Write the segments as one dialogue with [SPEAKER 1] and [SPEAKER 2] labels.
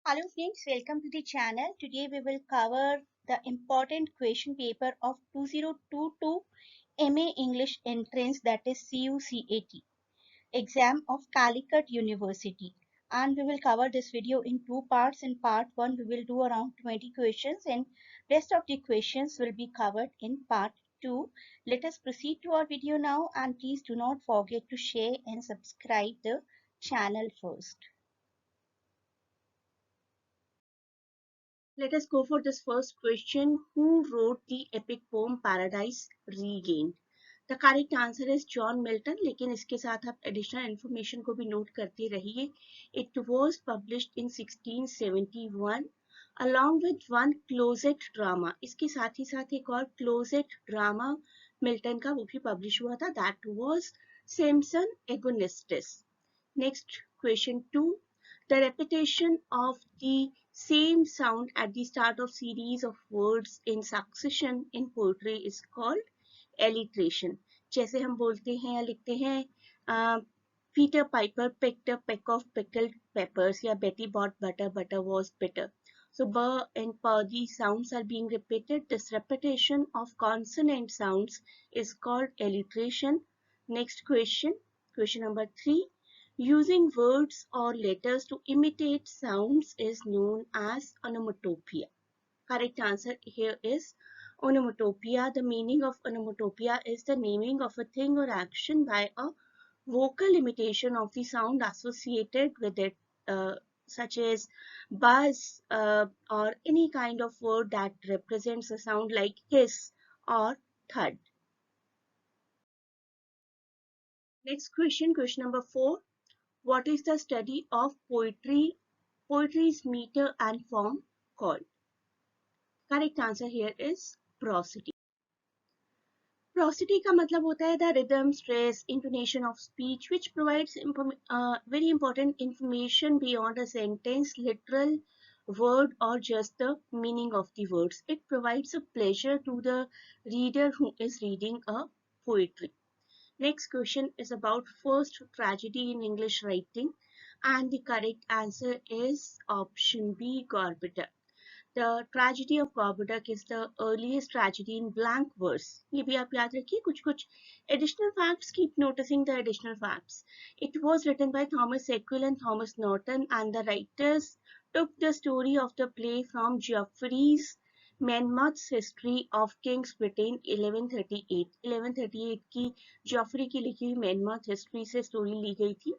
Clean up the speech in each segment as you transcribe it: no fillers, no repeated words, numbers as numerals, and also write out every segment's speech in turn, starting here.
[SPEAKER 1] Hello friends, welcome to the channel. Today we will cover the important question paper of 2022 MA English entrance, that is CUCET exam of Calicut University. And we will cover this video in two parts. In part 1 we will do around 20 questions and rest of the questions will be covered in part 2. Let us proceed to our video now, and please do not forget to share and subscribe the channel first. Let us go for this first question. Who wrote the epic poem Paradise Regained? The correct answer is John Milton, लेकिन इसके साथ आप additional information को भी note करते रहिए. It was published in 1671 along with one closet drama. इसके साथ ही साथ एक और closet drama मिल्टन का वो भी publish हुआ था. That was Samson Agonistes. Next, question 2. The repetition of the same sound at the start of series of words in succession in poetry is called alliteration. जैसे हम बोलते हैं या लिखते हैं Peter Piper picked a peck of pickled peppers, या Betty bought butter, butter was bitter. So b and p, these sounds are being repeated. This repetition of consonant sounds is called alliteration. Next question, question number 3. Using words or letters to imitate sounds is known as onomatopoeia. Correct answer here is onomatopoeia. The meaning of onomatopoeia is the naming of a thing or action by a vocal imitation of the sound associated with it, such as buzz or any kind of word that represents a sound like hiss or thud. Next question, question number 4. What is the study of poetry's meter and form called? Correct answer here is prosody. Prosody का मतलब होता है the rhythm, stress, intonation of speech which provides very important information beyond a sentence, literal word or just the meaning of the words. It provides a pleasure to the reader who is reading a poetry. Next question is about first tragedy in English writing, and the correct answer is option B, Gorboduc. The tragedy of Gorboduc is the earliest tragedy in blank verse. ये भी आप याद रखिए. कुछ additional facts, keep noticing the additional facts. It was written by Thomas Sequel and Thomas Norton, and the writers took the story of the play from Geoffrey's Monmouth's History of King's Britain 1138. 1138 की Geoffrey की लिखी हुई Monmouth History से story ली गई थी,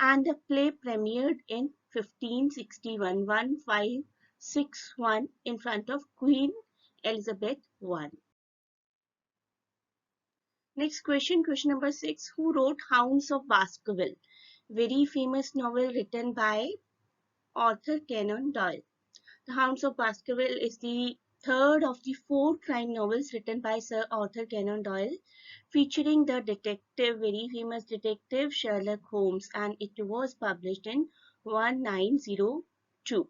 [SPEAKER 1] and the play premiered in 1561, 1561 in front of Queen Elizabeth I. Next question, question number 6. Who wrote Hounds of Baskerville? Very famous novel written by Arthur Conan Doyle. The Hounds of Baskerville is the third of the 4 crime novels written by Sir Arthur Conan Doyle, featuring the detective, very famous detective Sherlock Holmes, and it was published in 1902.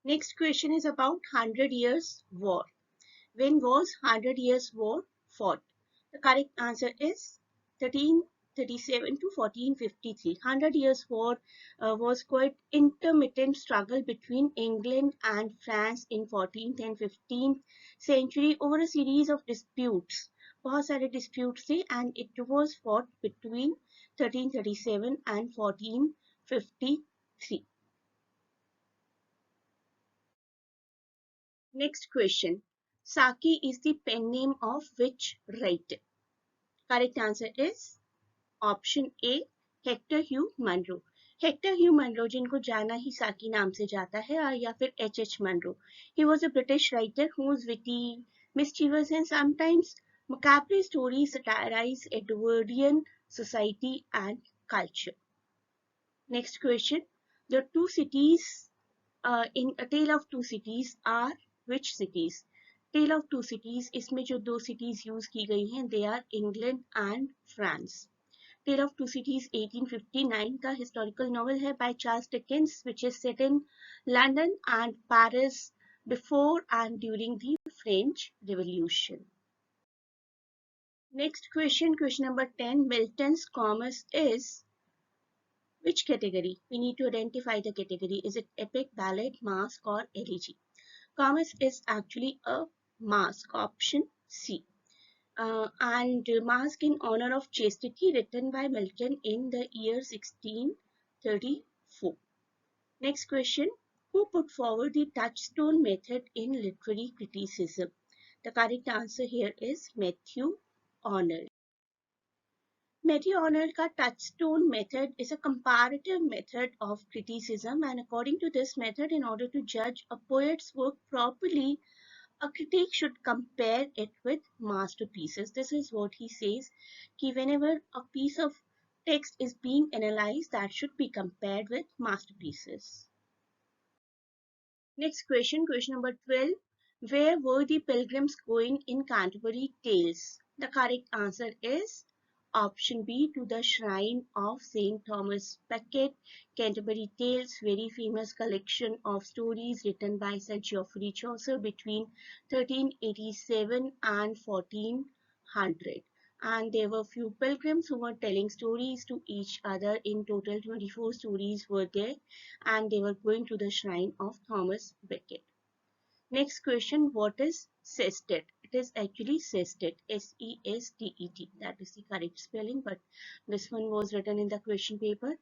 [SPEAKER 1] Next question is about 100 Years' War. When was 100 Years' War fought? The correct answer is 1337 to 1453. 100 Years' War was quite intermittent struggle between England and France in 14th and 15th century over a series of disputes. बहुत सारे disputes थे, and it was fought between 1337 and 1453. Next question. Saki is the pen name of which writer? Correct answer is option A, Hector Hugh Munro. Hector Hugh Munro, जिनको जाना ही साकी नाम से जाता है, या फिर H.H. Munro. He was a British writer whose witty, mischievous and sometimes macabre stories satirize Edwardian society and culture. Next question. The two cities in A Tale of Two Cities are which cities? Tale of Two Cities, इसमें जो 2 cities use की गई हैं, they are England and France. Tale of Two Cities 1859 का historical novel है by Charles Dickens, which is set in London and Paris before and during the French Revolution. Next question, question number 10. Milton's Comus is Which category? We need to identify the category. Is it epic, ballad, masque, or elegy? Comus is actually a masque, option C. And Masque in honor of chastity, written by Milton in the year 1634. Next question. Who put forward the touchstone method in literary criticism? The correct answer here is Matthew Arnold. Matthew Arnold का touchstone method is a comparative method of criticism, and according to this method, in order to judge a poet's work properly, a critic should compare it with masterpieces. This is what he says, कि whenever a piece of text is being analyzed, that should be compared with masterpieces. Next question, question number 12. Where were the pilgrims going in Canterbury Tales? The correct answer is option B, to the shrine of St. Thomas Becket. Canterbury Tales, very famous collection of stories written by Sir Geoffrey Chaucer between 1387 and 1400. And there were few pilgrims who were telling stories to each other. In total, 24 stories were there, and they were going to the shrine of Thomas Becket. Next question, what is sestet? It is actually sestet, S-E-S-T-E-T. That is the correct spelling, but this one was written in the question paper.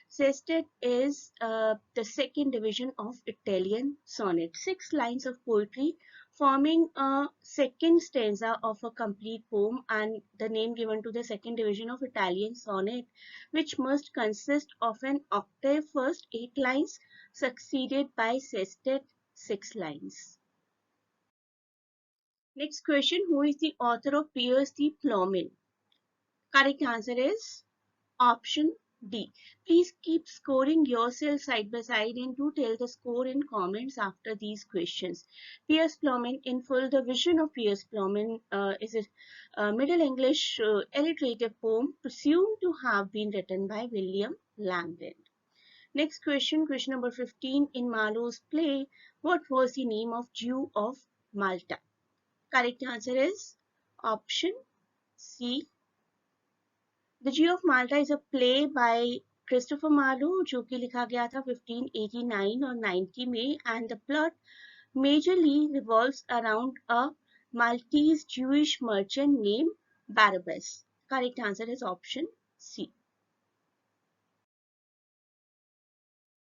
[SPEAKER 1] Sestet is the second division of Italian sonnet. 6 lines of poetry forming a second stanza of a complete poem, and the name given to the second division of Italian sonnet, which must consist of an octave first 8 lines succeeded by sestet 6 lines. Next question, who is the author of Piers the Plowman? Correct answer is option D. Please keep scoring yourself side by side and do tell the score in comments after these questions. Piers Plowman in full. The vision of Piers Plowman is a Middle English alliterative poem presumed to have been written by William Langland. Next question, question number 15. In Marlowe's play, what was the name of Jew of Malta? Correct answer is option C. The Jew of Malta is a play by Christopher Marlowe जो कि लिखा गया था 1589 और 90 में, and the plot majorly revolves around a Maltese Jewish merchant named Barabbas. Correct answer is option C.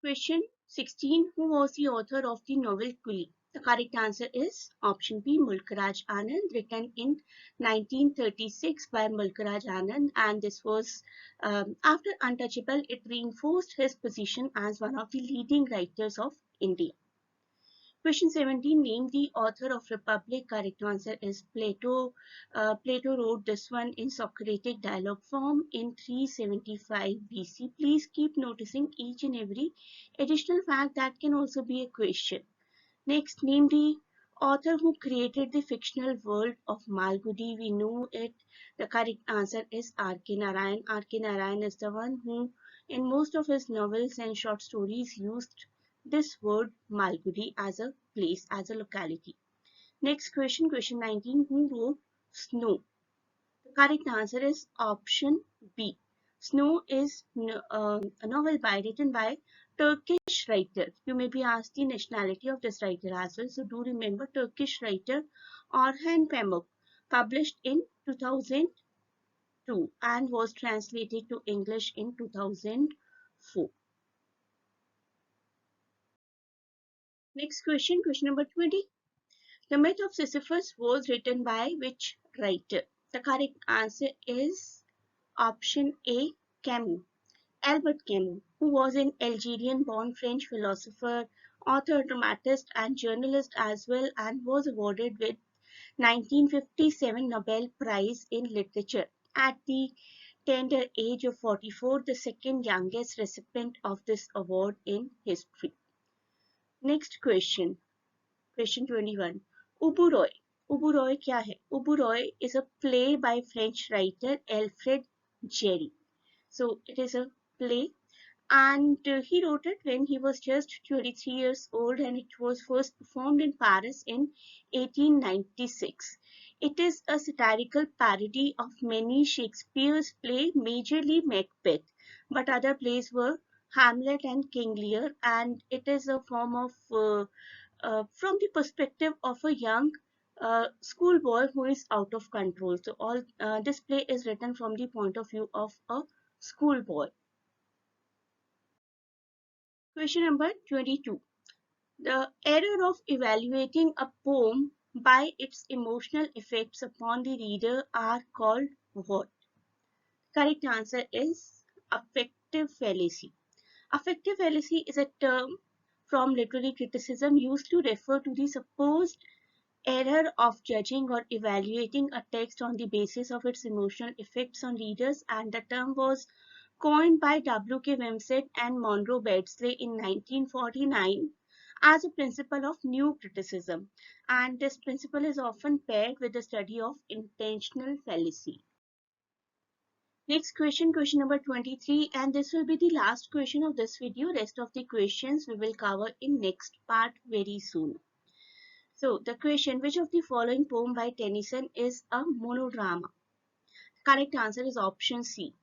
[SPEAKER 1] Question 16. Who was the author of the novel Coolie? The correct answer is option B, Mulk-Raj Anand, written in 1936 by Mulk-Raj Anand, and this was after Untouchable. It reinforced his position as one of the leading writers of India. Question 17. Name the author of Republic. Correct answer is Plato. Plato wrote this one in Socratic dialogue form in 375 BC. Please keep noticing each and every additional fact that can also be a question. Next, name the author who created the fictional world of Malgudi. We know it. The correct answer is R.K. Narayan. R.K. Narayan is the one who, in most of his novels and short stories, used this word Malgudi as a place, as a locality. Next question, question 19. Who wrote Snow? The correct answer is option B. Snow is a novel written by Turkish writer. You may be asked the nationality of this writer as well. So do remember, Turkish writer Orhan Pamuk, published in 2002 and was translated to English in 2004. Next question, question number 20. The Myth of Sisyphus was written by which writer? The correct answer is option A, Camus. Albert Camus, who was an Algerian-born French philosopher, author, dramatist, and journalist as well, and was awarded with 1957 Nobel Prize in Literature at the tender age of 44, the second youngest recipient of this award in history. Next question, question 21. Ubu Roy. Ubu Roy क्या है? Ubu Roy is a play by French writer Alfred Jarry. So it is a play, and he wrote it when he was just 23 years old, and it was first performed in Paris in 1896. It is a satirical parody of many Shakespeare's plays, majorly Macbeth, but other plays were Hamlet and King Lear, and it is a form of from the perspective of a young schoolboy who is out of control. So all this play is written from the point of view of a schoolboy. Question number 22. The error of evaluating a poem by its emotional effects upon the reader are called what? Correct answer is affective fallacy. Affective fallacy is a term from literary criticism used to refer to the supposed error of judging or evaluating a text on the basis of its emotional effects on readers, and the term was coined by W.K. Wimsatt and Monroe Beardsley in 1949 as a principle of new criticism, and this principle is often paired with the study of intentional fallacy. Next question, question number 23, and this will be the last question of this video. Rest of the questions we will cover in next part very soon. So the question, which of the following poem by Tennyson is a monodrama? Correct answer is option C.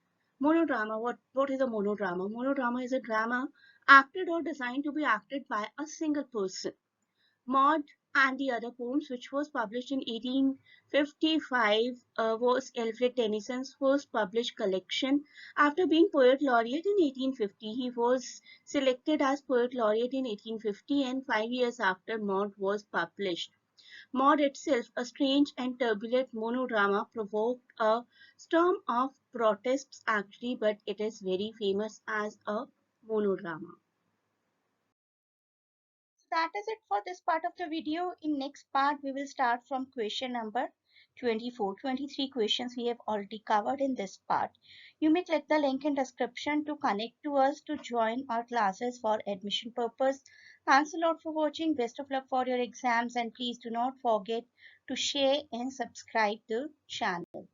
[SPEAKER 1] Monodrama. What is a monodrama? Monodrama is a drama acted or designed to be acted by a single person. Maud and the Other Poems, which was published in 1855, was Alfred Tennyson's first published collection. After being Poet Laureate in 1850, he was selected as Poet Laureate in 1850, and 5 years after Maud was published. Maud itself, a strange and turbulent monodrama, provoked a storm of protests actually, but it is very famous as a monodrama. So that is it for this part of the video. In next part, we will start from question number 24. 23 questions we have already covered in this part. You may click the link in description to connect to us to join our classes for admission purpose. Thanks a lot for watching. Best of luck for your exams, and please do not forget to share and subscribe the channel.